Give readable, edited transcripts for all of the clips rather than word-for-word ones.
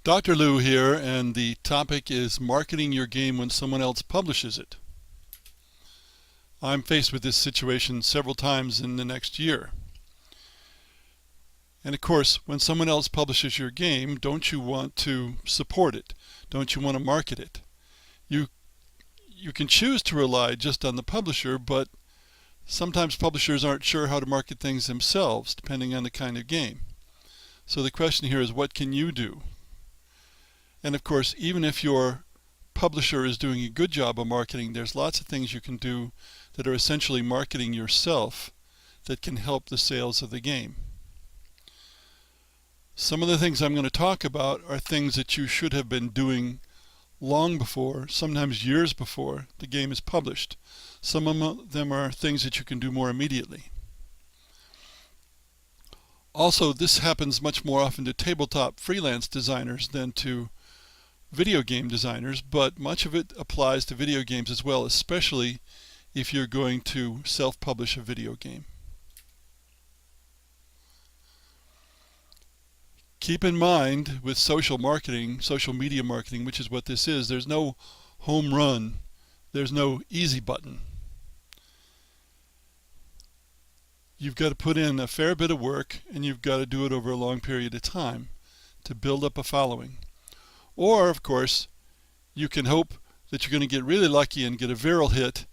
Dr. Lou here, and the topic is marketing your game when someone else publishes it. I'm faced with this situation several times in the next year. And of course, when someone else publishes your game, don't you want to support it? Don't you want to market it? You can choose to rely just on the publisher, but sometimes publishers aren't sure how to market things themselves, depending on the kind of game. So the question here is, what can you do? And of course, even if your publisher is doing a good job of marketing, there's lots of things you can do that are essentially marketing yourself that can help the sales of the game. Some of the things I'm going to talk about are things that you should have been doing long before, sometimes years before the game is published. Some of them are things that you can do more immediately. Also, this happens much more often to tabletop freelance designers than to video game designers, but much of it applies to video games as well, especially if you're going to self-publish a video game. Keep in mind with social marketing, social media marketing, which is what this is, there's no home run, there's no easy button. You've got to put in a fair bit of work, and you've got to do it over a long period of time to build up a following. Or, of course, you can hope that you're going to get really lucky and get a viral hit,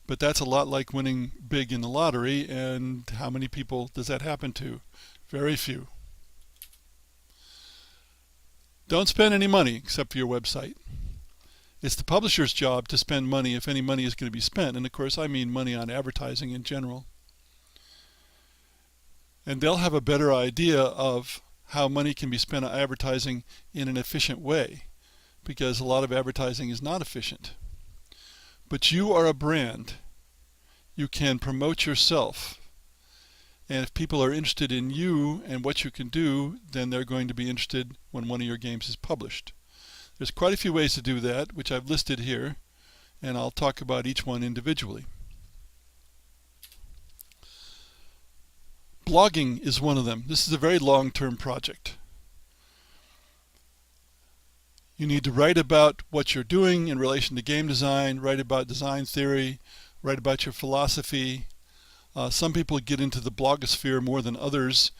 but that's a lot like winning big in the lottery, and how many people does that happen to? Very few. Don't spend any money except for your website. It's the publisher's job to spend money if any money is going to be spent, and of course I mean money on advertising in general. And they'll have a better idea of how money can be spent on advertising in an efficient way, because a lot of advertising is not efficient. But you are a brand. You can promote yourself. And if people are interested in you and what you can do, then they're going to be interested when one of your games is published. There's quite a few ways to do that, which I've listed here, and I'll talk about each one individually. Blogging is one of them. This is a very long-term project. You need to write about what you're doing in relation to game design, write about design theory, write about your philosophy. Some people get into the blogosphere more than others,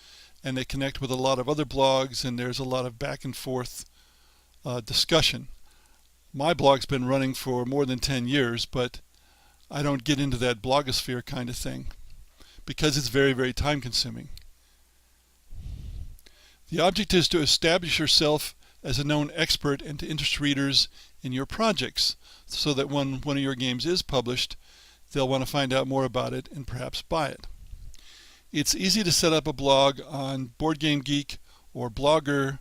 and they connect with a lot of other blogs, and there's a lot of back and forth discussion. My blog's been running for more than 10 years, but I don't get into that blogosphere kind of thing because it's very, very time consuming. The object is to establish yourself as a known expert and to interest readers in your projects so that when one of your games is published, they'll want to find out more about it and perhaps buy it. It's easy to set up a blog on Geek or Blogger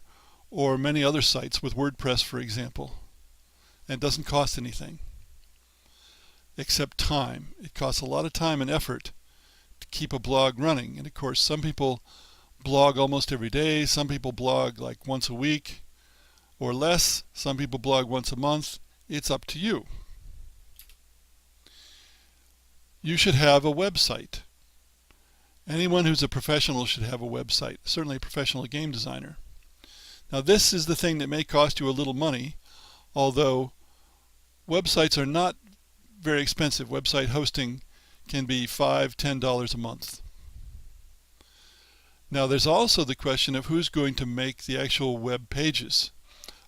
or many other sites with WordPress, for example, and it doesn't cost anything except time. It costs a lot of time and effort to keep a blog running, and of course some people blog almost every day, some people blog like once a week or less, some people blog once a month. It's up to you. You should have a website. Anyone who's a professional should have a website, certainly a professional game designer. Now this is the thing that may cost you a little money, although websites are not very expensive. Website hosting can be $5, $10 a month. Now there's also the question of who's going to make the actual web pages.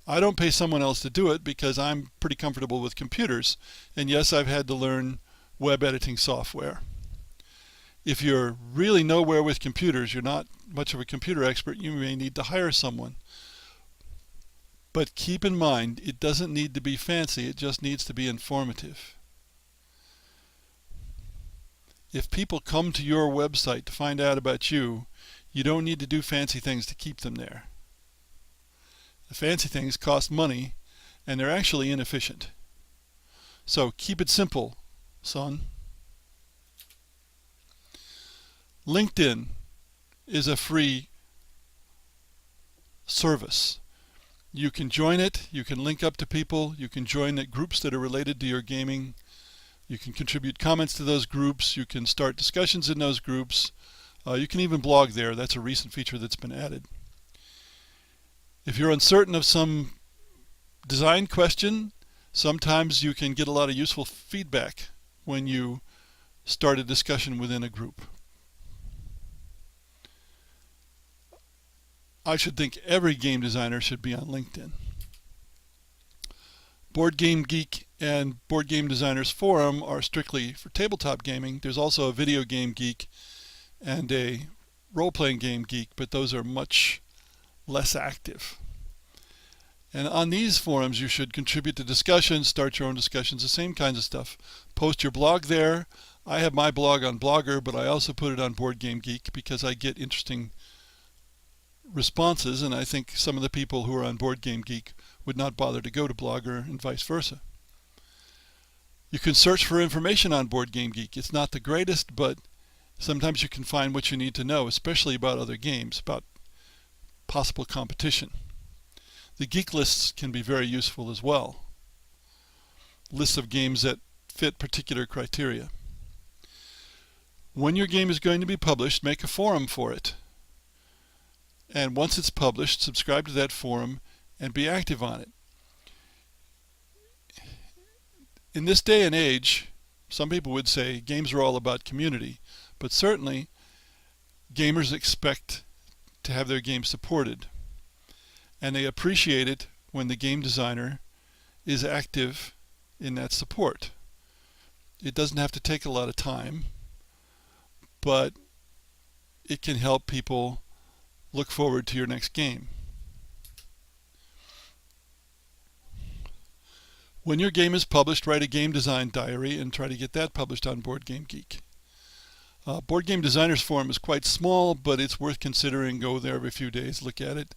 I don't pay someone else to do it because I'm pretty comfortable with computers, and yes, I've had to learn web editing software. If you're really nowhere with computers, you're not much of a computer expert, you may need to hire someone. But keep in mind, it doesn't need to be fancy, it just needs to be informative. If people come to your website to find out about you, you don't need to do fancy things to keep them there. The fancy things cost money, and they're actually inefficient. So keep it simple, son. LinkedIn is a free service. You can join it, you can link up to people, you can join the groups that are related to your gaming, you can contribute comments to those groups, you can start discussions in those groups, you can even blog there. That's a recent feature that's been added. If you're uncertain of some design question, sometimes you can get a lot of useful feedback when you start a discussion within a group. I should think every game designer should be on LinkedIn. Board Game Geek and Board Game Designers Forum are strictly for tabletop gaming. There's also a Video Game Geek and a Role-Playing Game Geek, but those are much less active. And on these forums, you should contribute to discussions, start your own discussions, the same kinds of stuff. Post your blog there. I have my blog on Blogger, but I also put it on Board Game Geek because I get interesting responses, and I think some of the people who are on Board Game Geek would not bother to go to Blogger and vice versa. You can search for information on Board Game Geek. It's not the greatest, but sometimes you can find what you need to know, especially about other games, about possible competition. The geek lists can be very useful as well. Lists of games that fit particular criteria. When your game is going to be published, make a forum for it. And once it's published, subscribe to that forum and be active on it. In this day and age, some people would say games are all about community, but certainly gamers expect to have their game supported. And they appreciate it when the game designer is active in that support. It doesn't have to take a lot of time, but it can help people look forward to your next game. When your game is published, write a game design diary and try to get that published on Board Game Geek. Board Game Designers Forum is quite small, but it's worth considering. Go there every few days, look at it.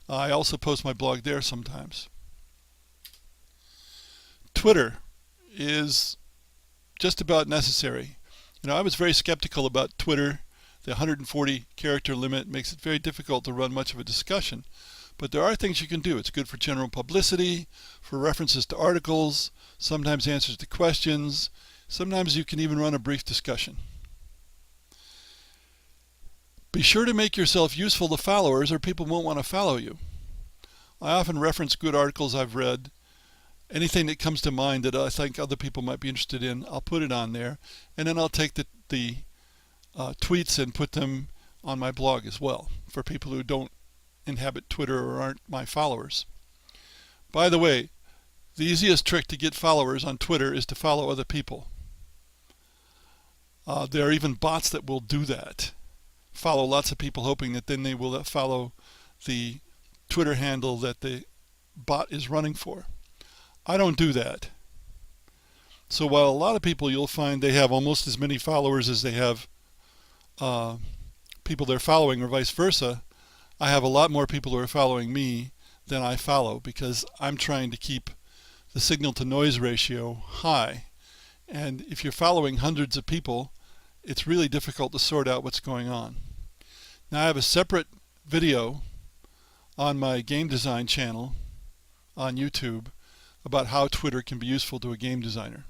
I also post my blog there sometimes. Twitter is just about necessary. I was very skeptical about Twitter. The 140 character limit makes it very difficult to run much of a discussion. But there are things you can do. It's good for general publicity, for references to articles, sometimes answers to questions. Sometimes you can even run a brief discussion. Be sure to make yourself useful to followers or people won't want to follow you. I often reference good articles I've read. Anything that comes to mind that I think other people might be interested in, I'll put it on there. And then I'll take the tweets and put them on my blog as well for people who don't inhabit Twitter or aren't my followers. By the way, the easiest trick to get followers on Twitter is to follow other people. There are even bots that will do that. Follow lots of people hoping that then they will follow the Twitter handle that the bot is running for. I don't do that. So while a lot of people you'll find they have almost as many followers as they have people they're following or vice versa, I have a lot more people who are following me than I follow because I'm trying to keep the signal to noise ratio high. And if you're following hundreds of people, it's really difficult to sort out what's going on. Now I have a separate video on my game design channel on YouTube about how Twitter can be useful to a game designer.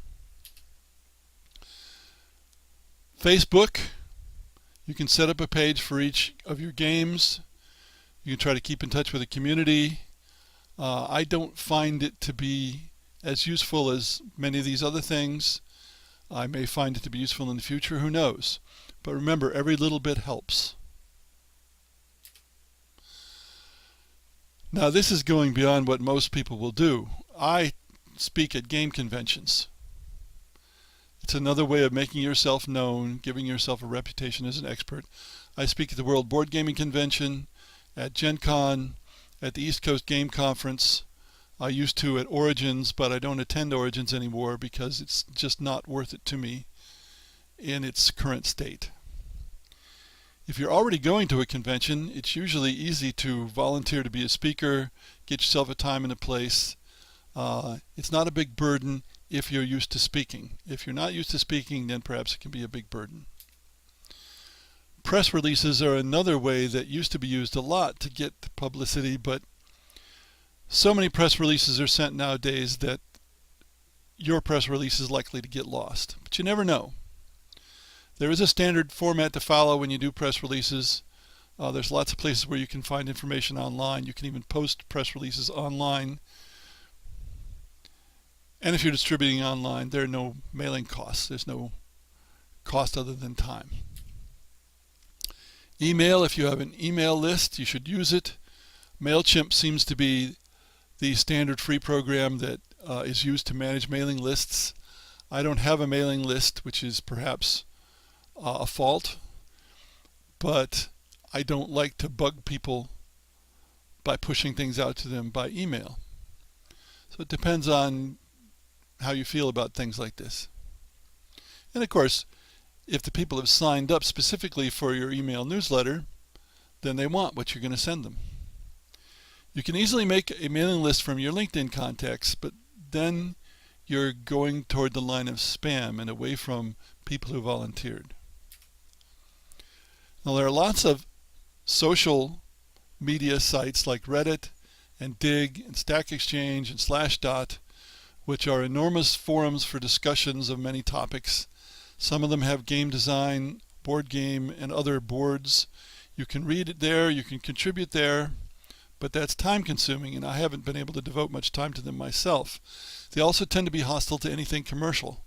Facebook, you can set up a page for each of your games. You can try to keep in touch with the community. I don't find it to be as useful as many of these other things. I may find it to be useful in the future, who knows. But remember, every little bit helps. Now this is going beyond what most people will do. I speak at game conventions. It's another way of making yourself known, giving yourself a reputation as an expert. I speak at the World Board Gaming Convention, at Gen Con, at the East Coast Game Conference. I used to at Origins, but I don't attend Origins anymore because it's just not worth it to me in its current state. If you're already going to a convention, it's usually easy to volunteer to be a speaker, get yourself a time and a place. It's not a big burden if you're used to speaking. If you're not used to speaking, then perhaps it can be a big burden. Press releases are another way that used to be used a lot to get publicity, but so many press releases are sent nowadays that your press release is likely to get lost. But you never know. There is a standard format to follow when you do press releases. There's lots of places where you can find information online. You can even post press releases online. And if you're distributing online, there are no mailing costs. There's no cost other than time. Email, if you have an email list, you should use it. MailChimp seems to be the standard free program that is used to manage mailing lists. I don't have a mailing list, which is perhaps a fault, but I don't like to bug people by pushing things out to them by email. So it depends on how you feel about things like this. And of course, if the people have signed up specifically for your email newsletter, then they want what you're going to send them. You can easily make a mailing list from your LinkedIn contacts, but then you're going toward the line of spam and away from people who volunteered. Now, there are lots of social media sites like Reddit and Dig and Stack Exchange and Slashdot, which are enormous forums for discussions of many topics. Some of them have game design, board game, and other boards. You can read it there, you can contribute there, but that's time consuming, and I haven't been able to devote much time to them myself. They also tend to be hostile to anything commercial.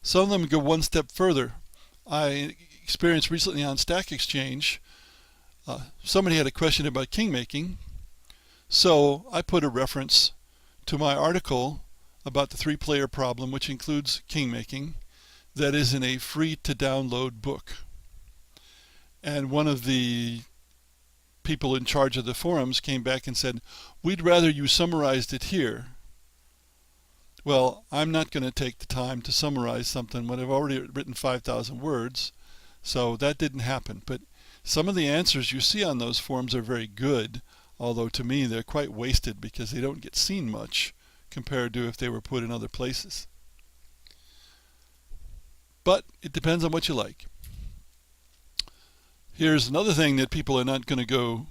Some of them go one step further. I experienced recently on Stack Exchange, somebody had a question about kingmaking, so I put a reference to my article about the three-player problem, which includes kingmaking, that is in a free-to-download book. And one of the people in charge of the forums came back and said, "We'd rather you summarized it here." Well, I'm not going to take the time to summarize something when I've already written 5,000 words, so that didn't happen. But some of the answers you see on those forums are very good, although to me they're quite wasted because they don't get seen much compared to if they were put in other places. But it depends on what you like. Here's another thing that people are not going to go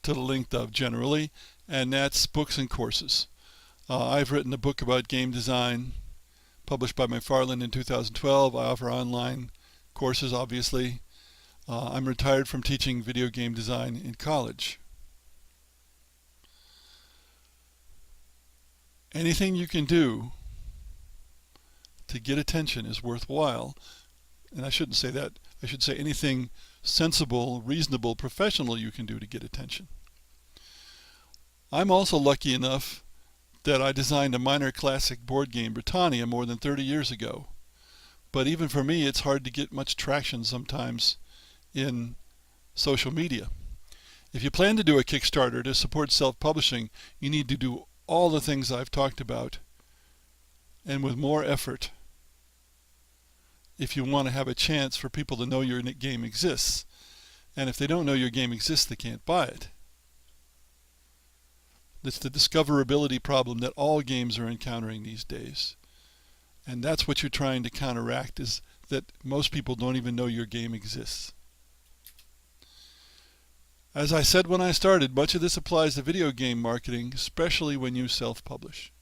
to the length of generally, and that's books and courses. I've written a book about game design, published by McFarland in 2012. I offer online courses, obviously. I'm retired from teaching video game design in college. Anything you can do to get attention is worthwhile. And I shouldn't say that. I should say anything sensible, reasonable, professional you can do to get attention. I'm also lucky enough that I designed a minor classic board game, Britannia, more than 30 years ago. But even for me, it's hard to get much traction sometimes in social media. If you plan to do a Kickstarter to support self-publishing, you need to do all the things I've talked about, and with more effort, if you want to have a chance for people to know your game exists. And if they don't know your game exists, they can't buy it. It's the discoverability problem that all games are encountering these days. And that's what you're trying to counteract, is that most people don't even know your game exists. As I said when I started, much of this applies to video game marketing, especially when you self-publish.